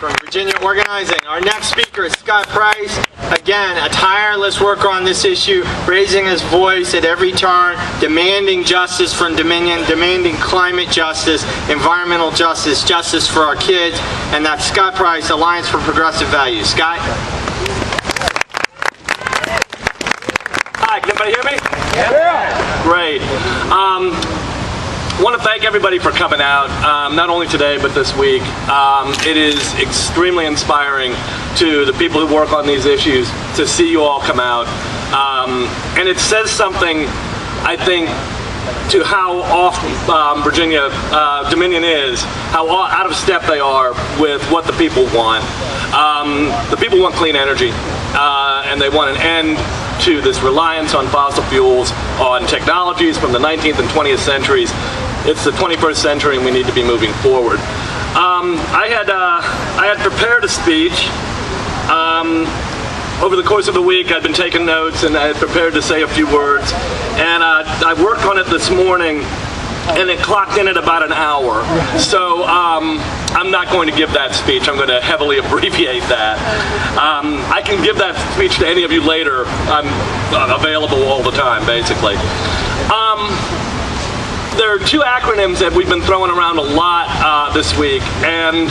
From Virginia Organizing. Our next speaker is Scott Price. Again, a tireless worker on this issue, raising his voice at every turn, demanding justice from Dominion, demanding climate justice, environmental justice, justice for our kids, and that's Scott Price, Alliance for Progressive Values. Scott? Hi, can everybody hear me? Yeah. Great. I want to thank everybody for coming out, not only today but this week. It is extremely inspiring to the people who work on these issues to see you all come out. And it says something, I think, to how off Virginia Dominion is, how out of step they are with what the people want. The people want clean energy, and they want an end to this reliance on fossil fuels, on technologies from the 19th and 20th centuries. It's the 21st century and we need to be moving forward. I had prepared a speech. Over the course of the week I'd been taking notes and I had prepared to say a few words. And I worked on it this morning and it clocked in at about an hour. So I'm not going to give that speech. I'm going to heavily abbreviate that. I can give that speech to any of you later. I'm available all the time, basically. There are two acronyms that we've been throwing around a lot this week, and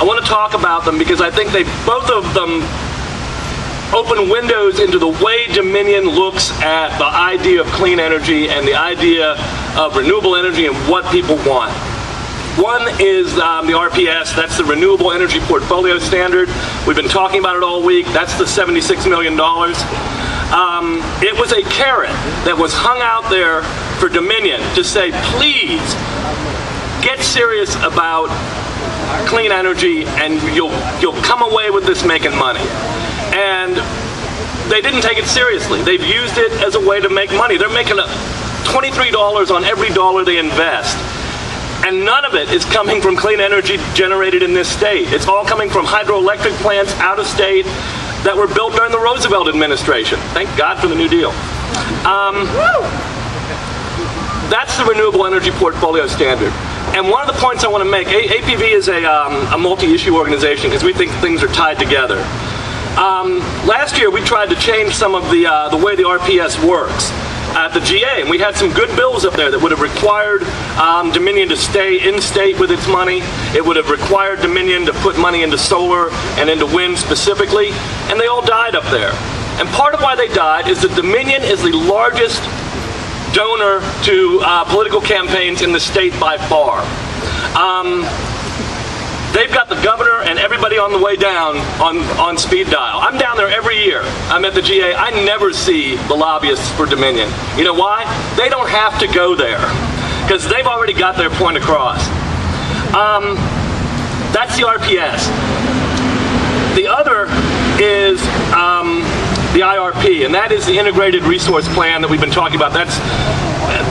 I want to talk about them because I think both of them open windows into the way Dominion looks at the idea of clean energy and the idea of renewable energy and what people want. One is the RPS, that's the Renewable Energy Portfolio Standard. We've been talking about it all week. That's the $76 million. It was a carrot that was hung out there for Dominion to say, please, get serious about clean energy and you'll come away with this making money. And they didn't take it seriously. They've used it as a way to make money. They're making $23 on every dollar they invest. And none of it is coming from clean energy generated in this state. It's all coming from hydroelectric plants out of state that were built during the Roosevelt administration. Thank God for the New Deal. That's the Renewable Energy Portfolio Standard. And one of the points I want to make, APV is a multi-issue organization because we think things are tied together. Last year we tried to change some of the way the RPS works at the GA, and we had some good bills up there that would have required Dominion to stay in state with its money. It would have required Dominion to put money into solar and into wind specifically, and they all died up there. And part of why they died is that Dominion is the largest donor to political campaigns in the state by far. They've got the governor and everybody on the way down on speed dial. I'm down there every year. I'm at the GA. I never see the lobbyists for Dominion. You know why? They don't have to go there because they've already got their point across. That's the RPS. The other is the IRP, and that is the Integrated Resource Plan that we've been talking about. That's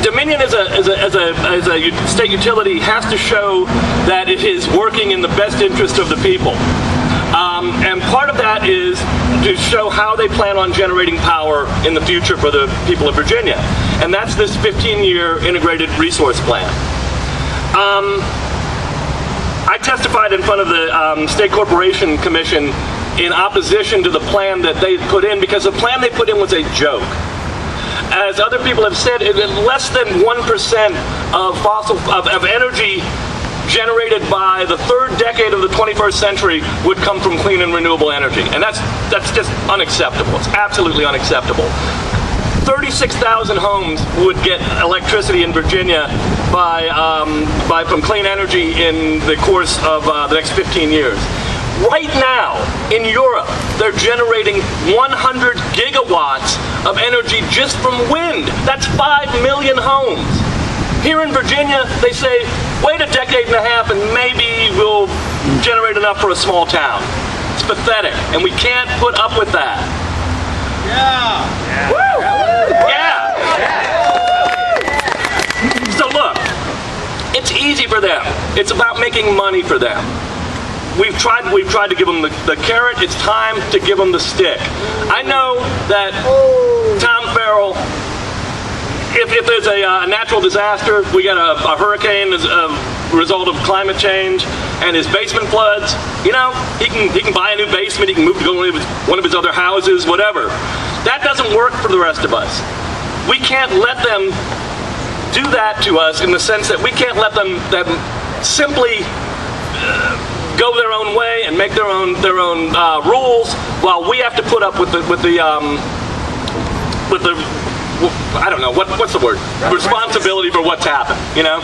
Dominion as a state utility has to show that it is working in the best interest of the people. And part of that is to show how they plan on generating power in the future for the people of Virginia. And that's this 15-year Integrated Resource Plan. I testified in front of the State Corporation Commission in opposition to the plan that they put in because the plan they put in was a joke. As other people have said, less than 1% of energy generated by the third decade of the 21st century would come from clean and renewable energy. And that's just unacceptable. It's absolutely unacceptable. 36,000 homes would get electricity in Virginia from clean energy in the course of the next 15 years. Right now, in Europe, they're generating 100 gigawatts of energy just from wind. That's 5 million homes. Here in Virginia, they say, wait a decade and a half and maybe we'll generate enough for a small town. It's pathetic, and we can't put up with that. Yeah. Woo! Yeah. So look, it's easy for them. It's about making money for them. We've tried to give them the carrot. It's time to give them the stick. I know that Tom Farrell, if there's a natural disaster, we got a hurricane result of climate change and his basement floods, you know, he can buy a new basement, he can move to go to one of his other houses, whatever. That doesn't work for the rest of us. We can't let them do that to us in the sense that we can't let them simply go their own way and make their own rules while we have to put up with the I don't know what's the word, responsibility for what's happened. You know,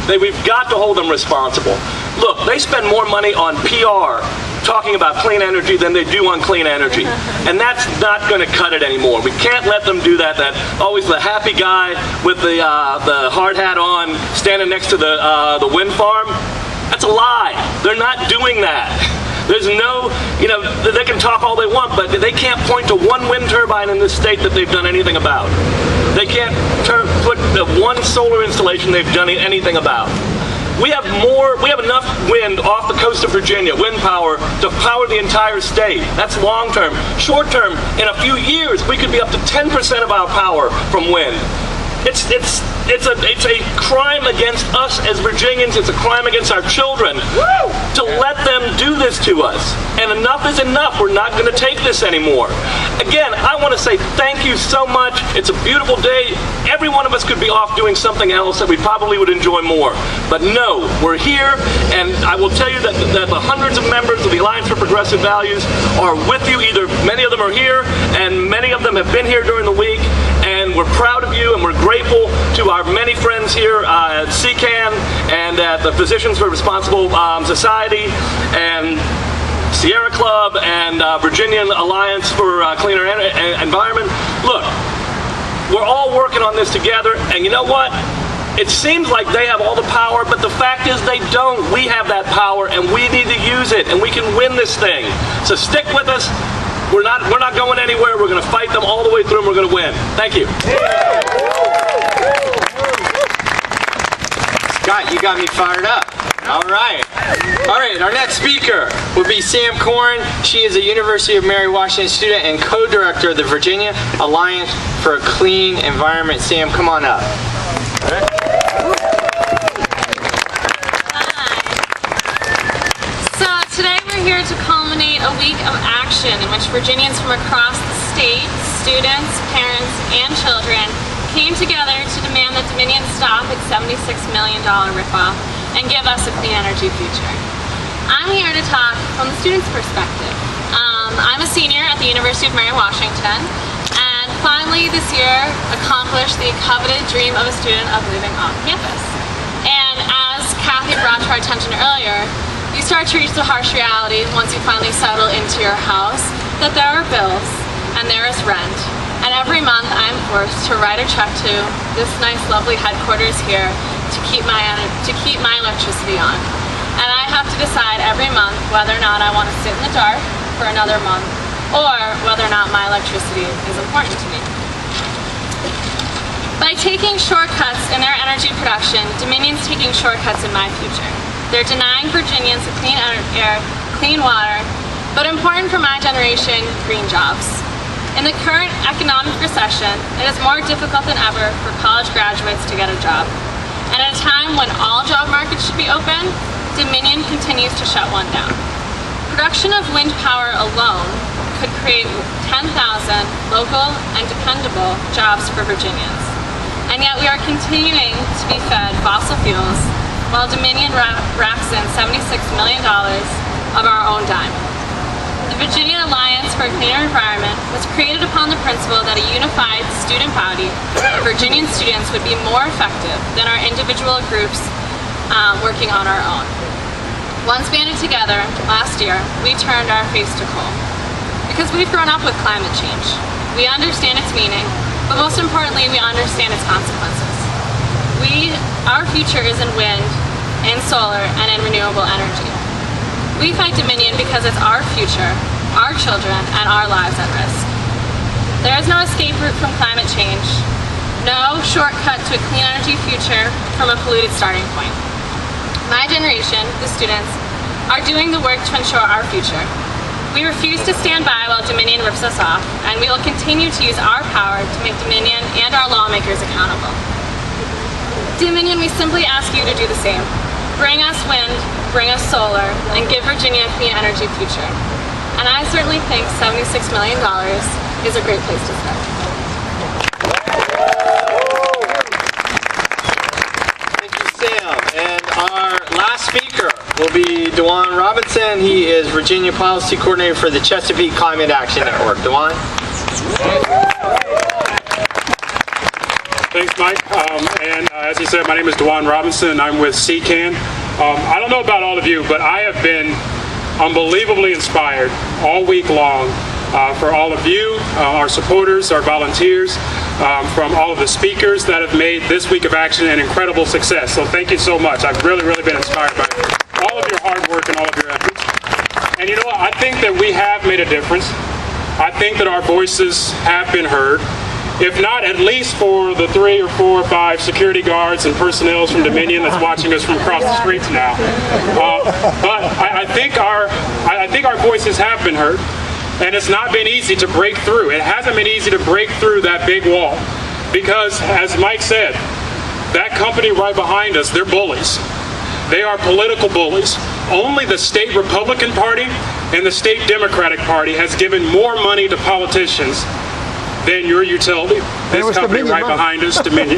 we've got to hold them responsible. Look, they spend more money on PR talking about clean energy than they do on clean energy, and that's not going to cut it anymore. We can't let them do that. That always the happy guy with the hard hat on standing next to the wind farm. That's a lie. They're not doing that. There's no, you know, they can talk all they want, but they can't point to one wind turbine in this state that they've done anything about. They can't put one solar installation they've done anything about. We have enough wind off the coast of Virginia, wind power, to power the entire state. That's long term. Short term, in a few years, we could be up to 10% of our power from wind. It's a crime against us as Virginians. It's a crime against our children to let them do this to us. And enough is enough. We're not going to take this anymore. Again, I want to say thank you so much. It's a beautiful day. Every one of us could be off doing something else that we probably would enjoy more. But no, we're here, and I will tell you that the hundreds of members of the Alliance for Progressive Values are with you. Either many of them are here, and many of them have been here during the week. And we're proud of you, and we're grateful to our many friends here at CCAN and at the Physicians for Responsible Society and Sierra Club and Virginian Alliance for Cleaner Environment. Look, we're all working on this together, and you know what? It seems like they have all the power, but the fact is they don't. We have that power, and we need to use it, and we can win this thing. So stick with us. We're not going anywhere. We're going to fight them all the way through, and we're going to win. Thank you. Scott, you got me fired up. All right. Our next speaker will be Sam Corrin. She is a University of Mary Washington student and co-director of the Virginia Alliance for a Clean Environment. Sam, come on up. Today we're here to culminate a week of action in which Virginians from across the state, students, parents, and children came together to demand that Dominion stop its $76 million ripoff and give us a clean energy future. I'm here to talk from the student's perspective. I'm a senior at the University of Mary Washington, and finally this year accomplished the coveted dream of a student of living off campus. And as Kathy brought to our attention earlier, you start to reach the harsh reality once you finally settle into your house that there are bills and there is rent. And every month I'm forced to write a check to this nice lovely headquarters here to keep my electricity on. And I have to decide every month whether or not I want to sit in the dark for another month or whether or not my electricity is important to me. By taking shortcuts in their energy production, Dominion's taking shortcuts in my future. They're denying Virginians a clean air, clean water, but important for my generation, green jobs. In the current economic recession, it is more difficult than ever for college graduates to get a job. And at a time when all job markets should be open, Dominion continues to shut one down. Production of wind power alone could create 10,000 local and dependable jobs for Virginians. And yet we are continuing to be fed fossil fuels while Dominion racks in $76 million of our own dime. The Virginia Alliance for a Cleaner Environment was created upon the principle that a unified student body of Virginian students would be more effective than our individual groups working on our own. Once banded together last year, we turned our face to coal. Because we've grown up with climate change. We understand its meaning, but most importantly, we understand its consequences. Our future is in wind, in solar, and in renewable energy. We fight Dominion because it's our future, our children, and our lives at risk. There is no escape route from climate change, no shortcut to a clean energy future from a polluted starting point. My generation, the students, are doing the work to ensure our future. We refuse to stand by while Dominion rips us off, and we will continue to use our power to make Dominion and our lawmakers accountable. Dominion, we simply ask you to do the same. bring us wind, bring us solar, and give Virginia a clean energy future. And I certainly think $76 million is a great place to start. Thank you, Sam. And our last speaker will be Dewan Robinson. He is Virginia Policy Coordinator for the Chesapeake Climate Action Network. Dewan? Thanks, Mike. As he said, my name is Dewan Robinson. I'm with CCAN. I don't know about all of you, but I have been unbelievably inspired all week long for all of you, our supporters, our volunteers, from all of the speakers that have made this week of action an incredible success. So thank you so much. I've really been inspired by all of your hard work and all of your efforts. And you know what? I think that we have made a difference. I think that our voices have been heard. If not, at least for the 3 or 4 or 5 security guards and personnel from Dominion that's watching us from across the streets now. But I think our voices have been heard, and it's not been easy to break through. It hasn't been easy to break through that big wall, because, as Mike said, that company right behind us, they're bullies. They are political bullies. Only the state Republican Party and the state Democratic Party has given more money to politicians than your utility. This company right behind us, Dominion.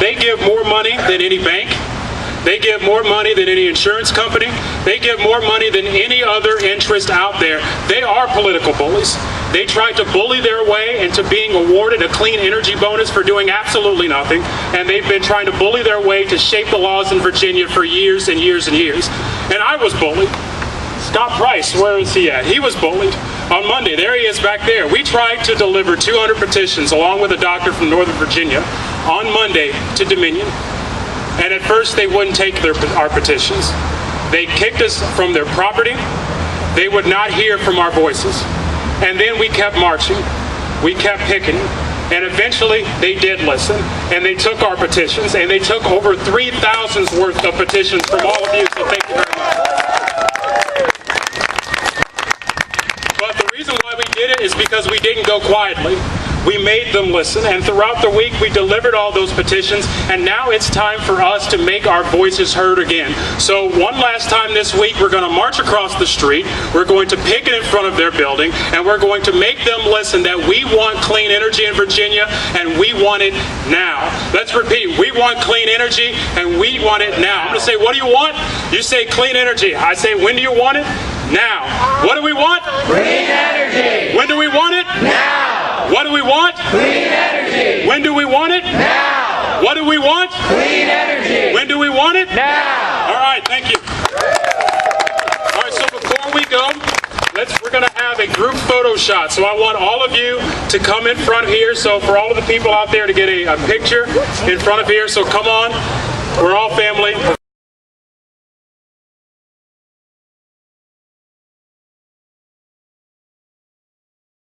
They give more money than any bank. They give more money than any insurance company. They give more money than any other interest out there. They are political bullies. They tried to bully their way into being awarded a clean energy bonus for doing absolutely nothing, and they've been trying to bully their way to shape the laws in Virginia for years and years and years. And I was bullied. Scott Price, where is he at? He was bullied. On Monday, there he is back there. We tried to deliver 200 petitions along with a doctor from Northern Virginia on Monday to Dominion. And at first they wouldn't take our petitions. They kicked us from their property. They would not hear from our voices. And then we kept marching. We kept picketing. And eventually they did listen. And they took our petitions. And they took over 3,000's worth of petitions from all of you. So thank you very much. Is because we didn't go quietly. We made them listen, and throughout the week we delivered all those petitions, and now it's time for us to make our voices heard again. So one last time this week, we're going to march across the street, we're going to picket in front of their building, and we're going to make them listen that we want clean energy in Virginia, and we want it now. Let's repeat, we want clean energy, and we want it now. I'm going to say, what do you want? You say clean energy. I say, when do you want it? Now. What do we want? Clean energy. When do we want it? Now. What do we want? Clean energy. When do we want it? Now. What do we want? Clean energy. When do we want it? Now. All right, thank you. All right, so before we go, we're going to have a group photo shot. So I want all of you to come in front here. So for all of the people out there to get a picture in front of here. So come on. We're all family.